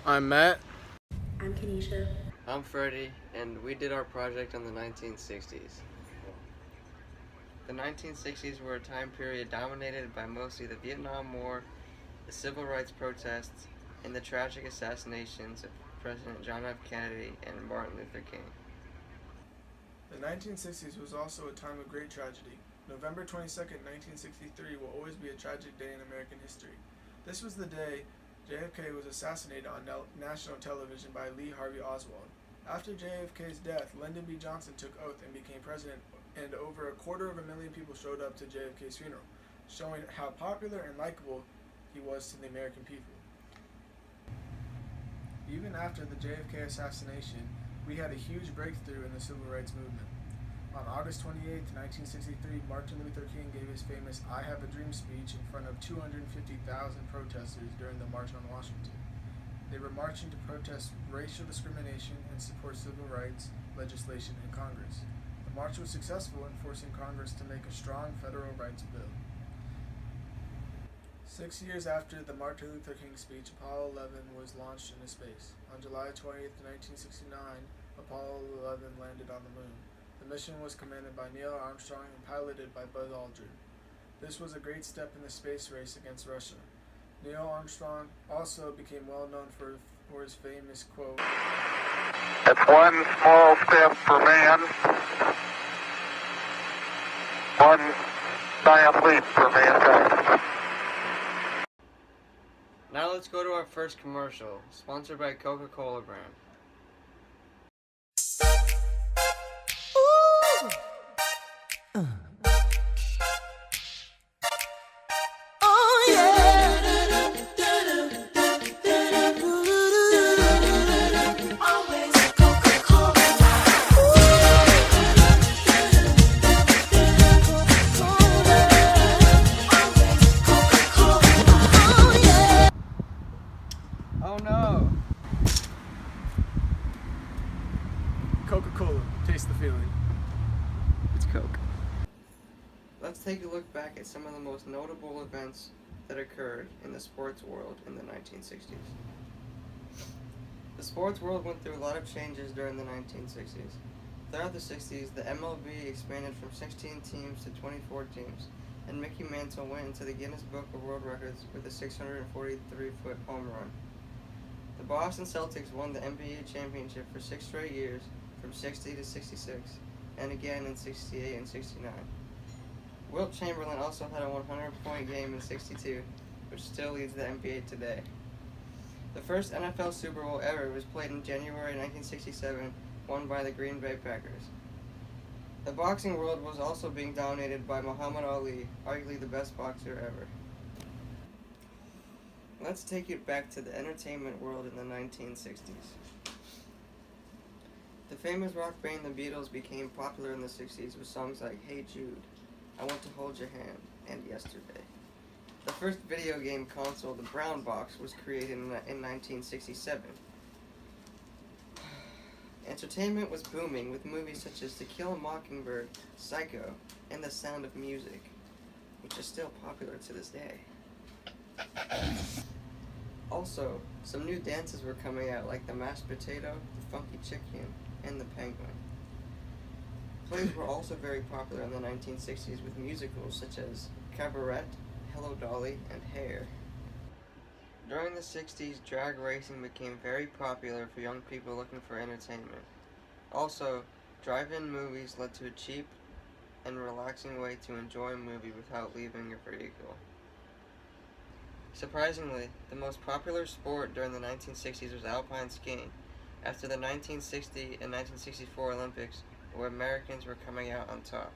I'm Matt. I'm Kenesha. I'm Freddie, and we did our project on the 1960s. The 1960s were a time period dominated by mostly the Vietnam War, the civil rights protests, and the tragic assassinations of President John F. Kennedy and Martin Luther King. The 1960s was also a time of great tragedy. November 22nd, 1963 will always be a tragic day in American history. This was the day JFK was assassinated on national television by Lee Harvey Oswald. After JFK's death, Lyndon B. Johnson took oath and became president, and over a quarter of a million people showed up to JFK's funeral, showing how popular and likable he was to the American people. Even after the JFK assassination, we had a huge breakthrough in the civil rights movement. On August 28, 1963, Martin Luther King gave his famous I Have a Dream speech in front of 250,000 protesters during the March on Washington. They were marching to protest racial discrimination and support civil rights legislation in Congress. The march was successful in forcing Congress to make a strong federal rights bill. 6 years after the Martin Luther King speech, Apollo 11 was launched into space. On July 20th, 1969, Apollo 11 landed on the moon. The mission was commanded by Neil Armstrong and piloted by Buzz Aldrin. This was a great step in the space race against Russia. Neil Armstrong also became well known for his famous quote, "It's one small step for man, one giant leap for mankind." Now let's go to our first commercial, sponsored by Coca-Cola brand. Oh no! Coca-Cola, taste the feeling. It's Coke. Let's take a look back at some of the most notable events that occurred in the sports world in the 1960s. The sports world went through a lot of changes during the 1960s. Throughout the 60s, the MLB expanded from 16 teams to 24 teams, and Mickey Mantle went into the Guinness Book of World Records with a 643-foot home run. The Boston Celtics won the NBA championship for 6 straight years, from 60 to 66, and again in 68 and 69. Wilt Chamberlain also had a 100-point game in 62, which still leads the NBA today. The first NFL Super Bowl ever was played in January 1967, won by the Green Bay Packers. The boxing world was also being dominated by Muhammad Ali, arguably the best boxer ever. Let's take it back to the entertainment world in the 1960s. The famous rock band The Beatles became popular in the 60s with songs like Hey Jude, I Want to Hold Your Hand, and Yesterday. The first video game console, the Brown Box, was created in 1967. Entertainment was booming with movies such as To Kill a Mockingbird, Psycho, and The Sound of Music, which is still popular to this day. Also, some new dances were coming out like the mashed potato, the funky chicken, and the penguin. Plays were also very popular in the 1960s with musicals such as Cabaret, Hello Dolly, and Hair. During the 60s, drag racing became very popular for young people looking for entertainment. Also, drive-in movies led to a cheap and relaxing way to enjoy a movie without leaving your vehicle. Surprisingly, the most popular sport during the 1960s was alpine skiing, after the 1960 and 1964 Olympics, where Americans were coming out on top.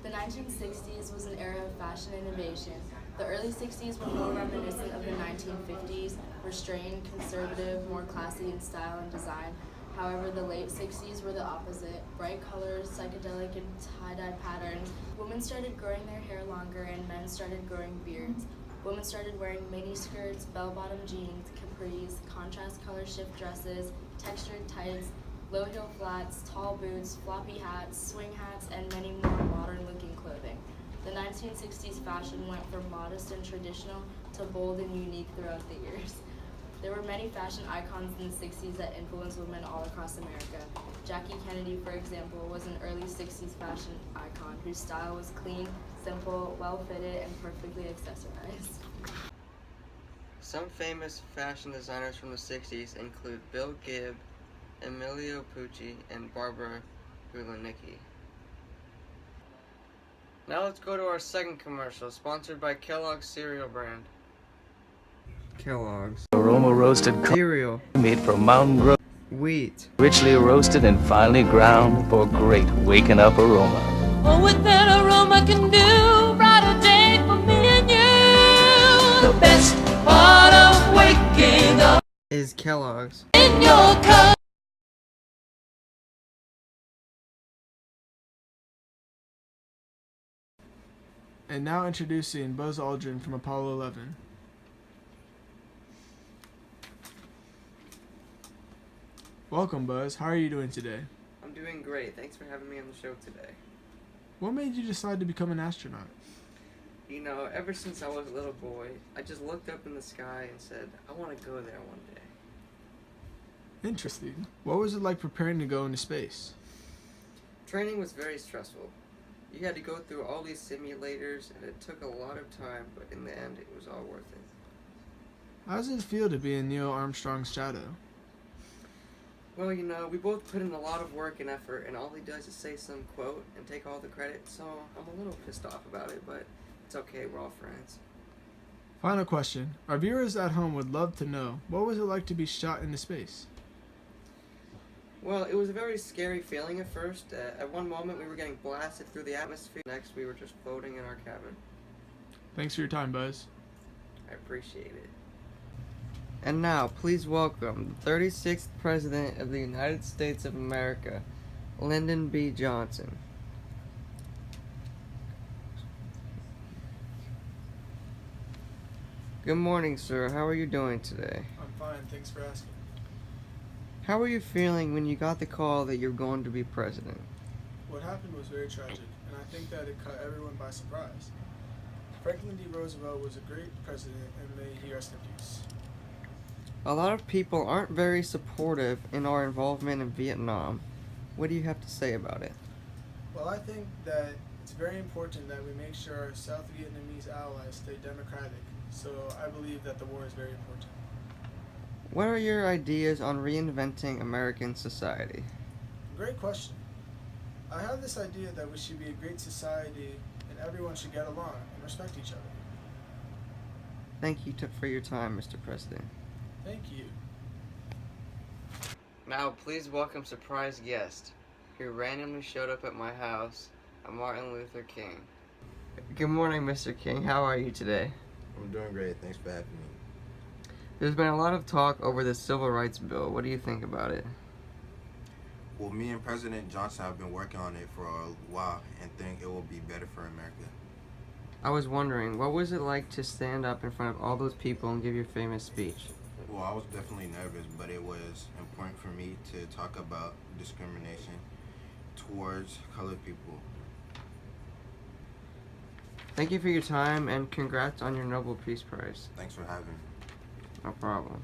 The 1960s was an era of fashion innovation. The early 60s were more reminiscent of the 1950s, restrained, conservative, more classy in style and design. However, the late 60s were the opposite. Bright colors, psychedelic and tie-dye patterns. Women started growing their hair longer and men started growing beards. Women started wearing mini skirts, bell-bottom jeans, capris, contrast color shift dresses, textured tights, low-heel flats, tall boots, floppy hats, swing hats, and many more modern-looking clothing. The 1960s fashion went from modest and traditional to bold and unique throughout the years. There were many fashion icons in the 60s that influenced women all across America. Jackie Kennedy, for example, was an early 60s fashion icon whose style was clean, simple, well-fitted, and perfectly accessorized. Some famous fashion designers from the 60s include Bill Gibb, Emilio Pucci, and Barbara Gulinicki. Now let's go to our second commercial, sponsored by Kellogg's cereal brand. Kellogg's Aroma roasted cereal, made from mountain grown, wheat, richly roasted and finely ground for great waking up aroma. Oh, what that aroma can do, brighter day for me and you. The best part of waking up is Kellogg's. in your cup. And now introducing Buzz Aldrin from Apollo 11. Welcome, Buzz. How are you doing today? I'm doing great. Thanks for having me on the show today. What made you decide to become an astronaut? You know, ever since I was a little boy, I just looked up in the sky and said, I want to go there one day. Interesting. What was it like preparing to go into space? Training was very stressful. You had to go through all these simulators, and it took a lot of time, but in the end, it was all worth it. How does it feel to be in Neil Armstrong's shadow? Well, you know, we both put in a lot of work and effort, and all he does is say some quote and take all the credit, so I'm a little pissed off about it, but it's okay, we're all friends. Final question. Our viewers at home would love to know, what was it like to be shot into space? Well, it was a very scary feeling at first. At one moment, we were getting blasted through the atmosphere. Next, we were just floating in our cabin. Thanks for your time, Buzz. I appreciate it. And now, please welcome the 36th President of the United States of America, Lyndon B. Johnson. Good morning, sir. How are you doing today? I'm fine, thanks for asking. How are you feeling when you got the call that you're going to be president? What happened was very tragic, and I think that it caught everyone by surprise. Franklin D. Roosevelt was a great president, and may he rest in peace. A lot of people aren't very supportive in our involvement in Vietnam. What do you have to say about it? Well, I think that it's very important that we make sure our South Vietnamese allies stay democratic, so I believe that the war is very important. What are your ideas on reinventing American society? Great question. I have this idea that we should be a great society and everyone should get along and respect each other. Thank you for your time, Mr. President. Thank you. Now, please welcome surprise guest who randomly showed up at my house, Martin Luther King. Good morning, Mr. King. How are you today? I'm doing great. Thanks for having me. There's been a lot of talk over the Civil Rights Bill. What do you think about it? Well, me and President Johnson have been working on it for a while and think it will be better for America. I was wondering, what was it like to stand up in front of all those people and give your famous speech? Well, I was definitely nervous, but it was important for me to talk about discrimination towards colored people. Thank you for your time and congrats on your Nobel Peace Prize. Thanks for having me. No problem.